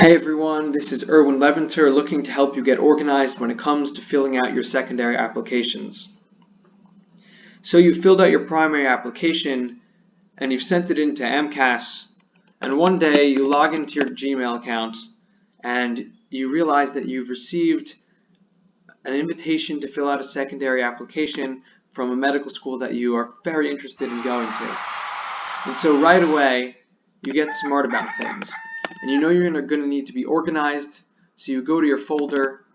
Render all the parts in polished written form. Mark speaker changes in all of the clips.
Speaker 1: Hey everyone, this is Erwin Leventer looking to help you get organized when it comes to filling out your secondary applications. So you've filled out your primary application and you've sent it into AMCAS, and one day you log into your Gmail account and you realize that you've received an invitation to fill out a secondary application from a medical school that you are very interested in going to. And so right away you get smart about things. And you know you're going to need to be organized, so you go to your folder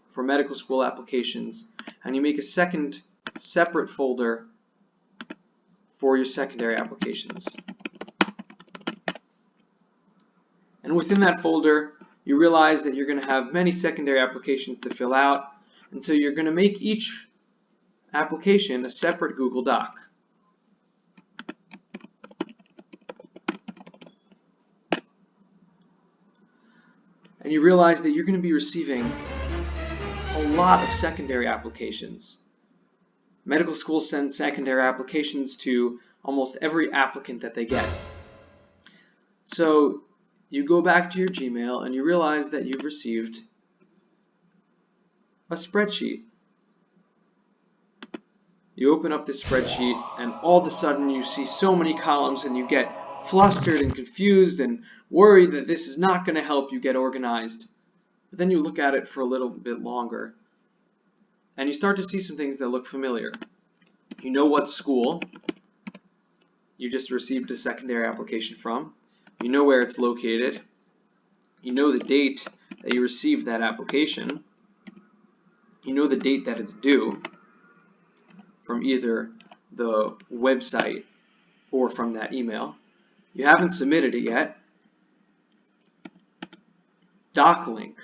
Speaker 1: for medical school applications and you make a second separate folder for your secondary applications. And within that folder, you realize that you're going to have many secondary applications to fill out, and so you're going to make each application a separate Google Doc. And you realize that you're going to be receiving a lot of secondary applications. Medical schools send secondary applications to almost every applicant that they get. So you go back to your Gmail and you realize that you've received a spreadsheet. You open up this spreadsheet and all of a sudden you see so many columns and you get flustered and confused and worried that this is not going to help you get organized. But then you look at it for a little bit longer and you start to see some things that look familiar. You know what school you just received a secondary application from. You know where it's located. You know the date that you received that application. You know the date that it's due from either the website or from that email. You haven't submitted it yet. Doc link.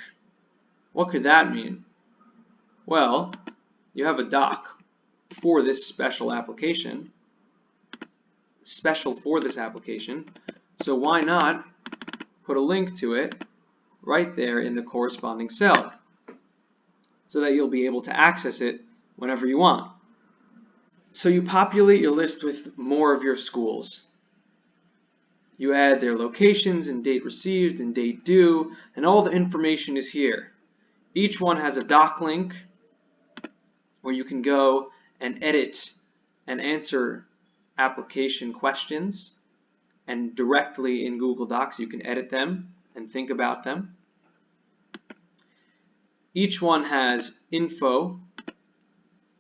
Speaker 1: What could that mean? Well, you have a doc for this special application, so why not put a link to it right there in the corresponding cell so that you'll be able to access it whenever you want. So you populate your list with more of your schools. You add their locations and date received and date due, and all the information is here. Each one has a doc link where you can go and edit and answer application questions, and directly in Google Docs you can edit them and think about them. Each one has info,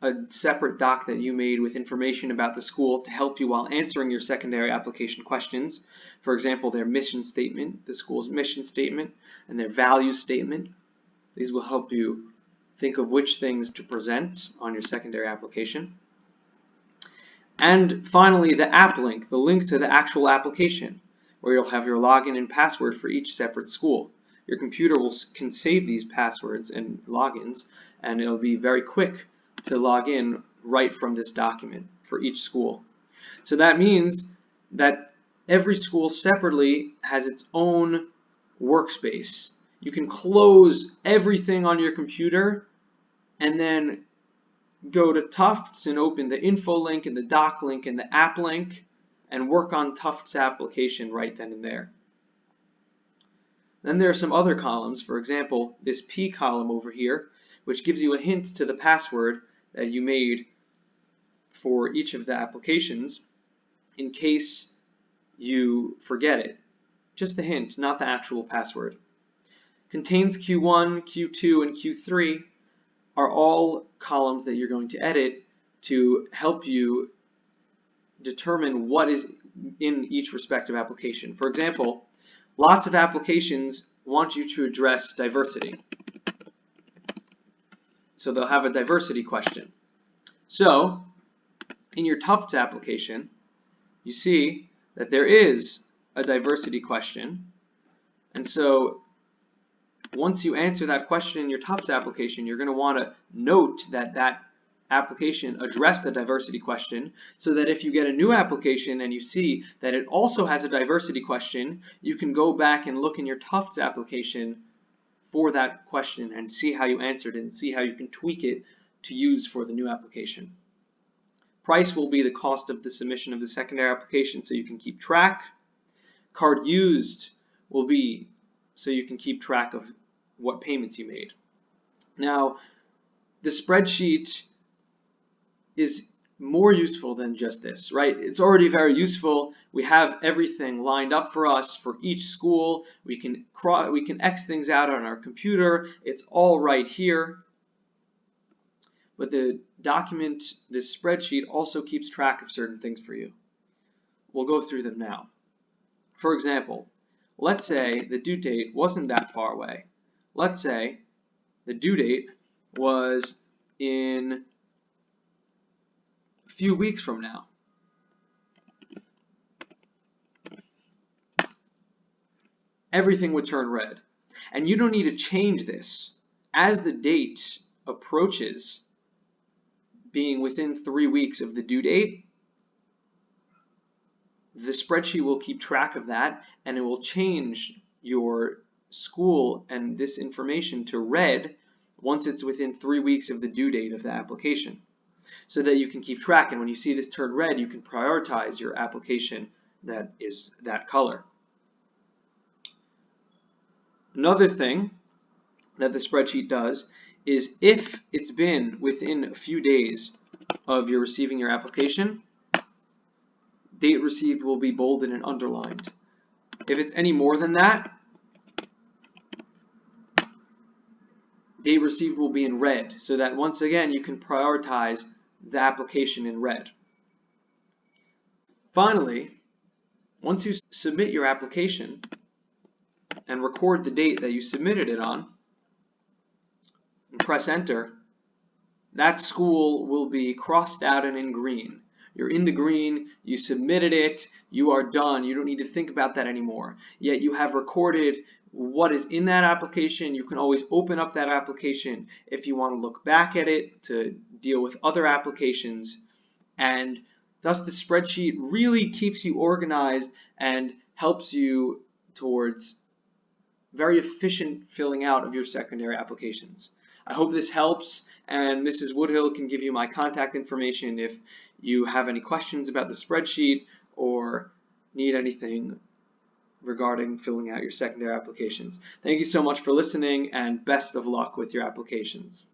Speaker 1: a separate doc that you made with information about the school to help you while answering your secondary application questions. For example, their mission statement, the school's mission statement, and their value statement. These will help you think of which things to present on your secondary application. And finally, the app link, the link to the actual application, where you'll have your login and password for each separate school. Your computer can save these passwords and logins, and it'll be very quick to log in right from this document for each school. So that means that every school separately has its own workspace. You can close everything on your computer and then go to Tufts and open the info link and the doc link and the app link and work on Tufts application right then and there. Then there are some other columns, for example, this P column over here, which gives you a hint to the password that you made for each of the applications in case you forget it. Just the hint, not the actual password. Contains Q1, Q2, and Q3 are all columns that you're going to edit to help you determine what is in each respective application. For example, lots of applications want you to address diversity. So they'll have a diversity question. So in your Tufts application, you see that there is a diversity question. And so once you answer that question in your Tufts application, you're going to want to note that that application addressed the diversity question, so that if you get a new application and you see that it also has a diversity question, you can go back and look in your Tufts application for that question and see how you answered it and see how you can tweak it to use for the new application. Price will be the cost of the submission of the secondary application, so you can keep track. Card used will be so you can keep track of what payments you made. Now, the spreadsheet is more useful than just this, right? It's already very useful. We have everything lined up for us for each school. We can X things out on our computer. It's all right here. But the document, this spreadsheet, also keeps track of certain things for you. We'll go through them now. For example, let's say the due date wasn't that far away. Let's say the due date was in a few weeks from now. Everything would turn red. And you don't need to change this. As the date approaches being within 3 weeks of the due date, the spreadsheet will keep track of that, and it will change your school and this information to red once it's within 3 weeks of the due date of the application, so that you can keep track, and when you see this turn red, you can prioritize your application that is that color. Another thing that the spreadsheet does is if it's been within a few days of your receiving your application, date received will be bolded and underlined. If it's any more than that, date received will be in red, so that once again you can prioritize the application in red. Finally, once you submit your application and record the date that you submitted it on and press enter, that school will be crossed out and in green. You're in the green, you submitted it, you are done. You don't need to think about that anymore. Yet you have recorded what is in that application. You can always open up that application if you want to look back at it to deal with other applications. And thus the spreadsheet really keeps you organized and helps you towards very efficient filling out of your secondary applications. I hope this helps, and Mrs. Woodhill can give you my contact information if you have any questions about the spreadsheet or need anything regarding filling out your secondary applications. Thank you so much for listening, and best of luck with your applications.